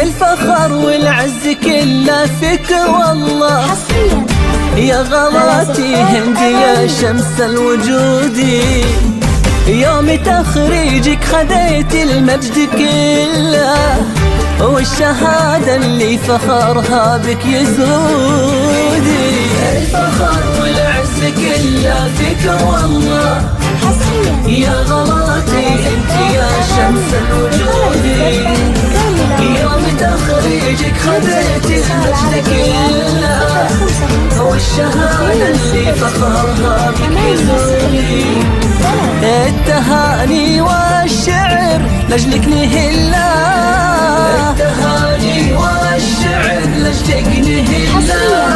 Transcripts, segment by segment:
الفخر والعز كله فيك والله. يا غلاتي هند يا شمس الوجود، يوم تخريجك خذيت المجد كله، والشهادة اللي فخرها بك يزودي. الفخر والعز كله فيك والله. يا غلاتي انت يا شمس الوجود، يوم تخريجك خذيت المجد كله، والشهادة اللي فخرها بك يزودي. التهاني والشعر لجلك نهلا، التهاني والشعر لجلك نهلا.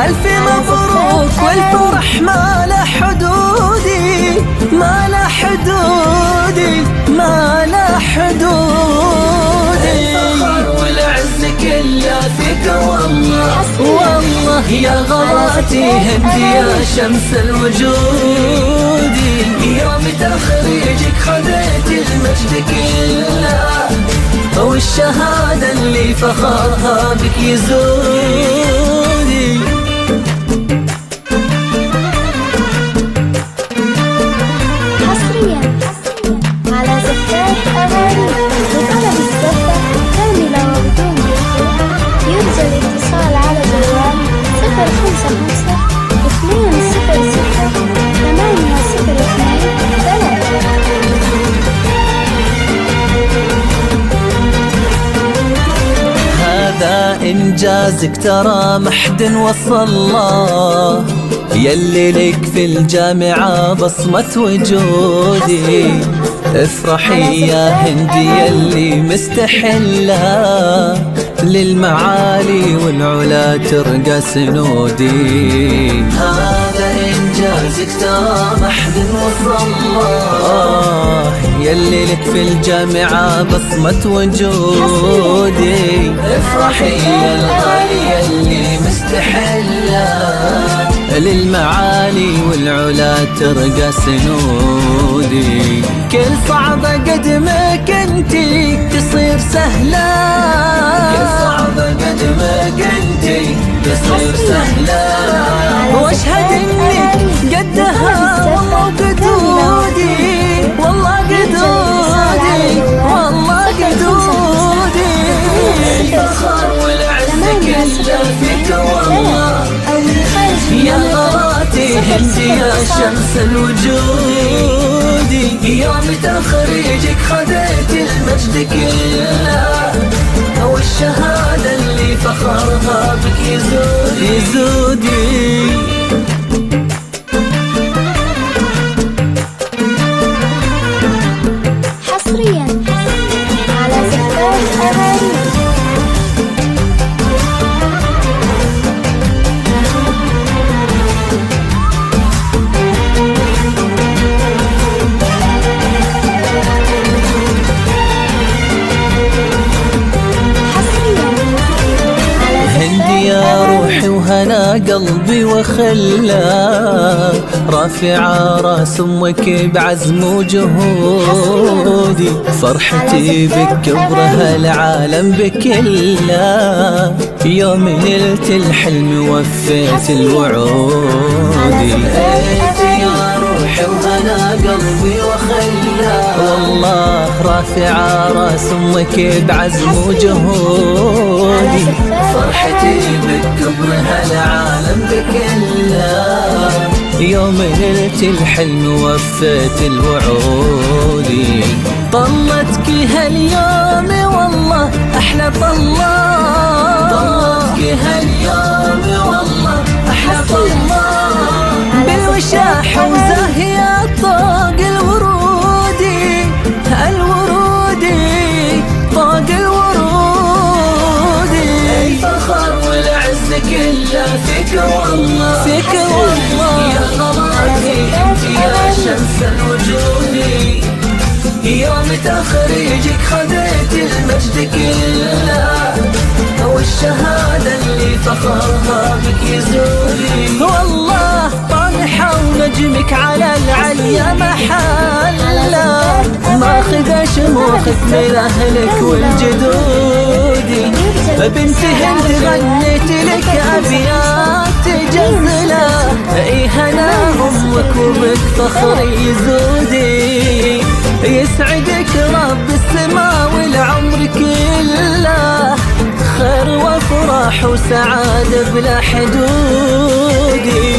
ألف مبروك والفرح ما له حدودي، ما له حدودي، ما له حدودي. الفخر والعز كله فيك والله. والله يا غلاتي هند يا شمس الوجود، يوم تخريجك خذيت المجد كله، والشهادة اللي فخرها بك يزودي. حصريا على زفات أغاني لطلب الزفة كاملة وبدون دخول، يرجى الاتصال على جوال 055 200 802. هذا إنجازك ترى محد وصله، يلي لك في الجامعة بصمة وجودي. افرحي يا هندي يلي مستحلة، للمعالي والعلا ترقى سنودي. هذا إنجازك ترى محد وصله، يلي لك في الجامعة بصمة وجودي. افرحي يا الغالية يلي مستحلة، للمعالي والعلا ترقى سنودي. كل صعبة قدمك انتي تصير سهلة، كل صعبة قدمك انتي تصير سهلة. واشهد انك قدها والله قدودي، والله قدودي، والله قدودي. الفخر والعز كله فيك والله. يا غلاتي هند يا شمس الوجود، يوم تخريجك خذيت المجد كله، والشهادة اللي فخرها بك يزودي. حصريا على زفات أغاني. يا روحي وهنا قلبي وخلا، رافعة راس امك بعزم وجهودي. فرحتي بك كبرها العالم بكله، يوم نلت الحلم وفيت الوعود. يا روحي وهنا قلبي وخلا، والله رافعة راس امك بعزم وجهودي. فرحتي بك كبرها العالم بكله، يوم نلت الحلم وفيت الوعود. طلتك هاليوم والله احلى طلة، طلتك هاليوم والله احلى طلة. بالوشاح وزاهية طاق الورودي، الورودي طاق الورودي. الفخر والعز كله فيك والله، فيك والله. يا غلاتي انت يا شمس الوجود، يوم تخريجك خذيت المجد كله، والشهادة اللي فخرها بك يزودي. والله طامحة ونجمك على العليا محلة، ماخذ شموخك من أهلك والجدود. بنت هند غنيت لك أبيات جزلة، اي هنا أمك وبك فخري يزودي، يسعدك رب السما والعمر كله، خير وفرح وسعادة بلا حدود.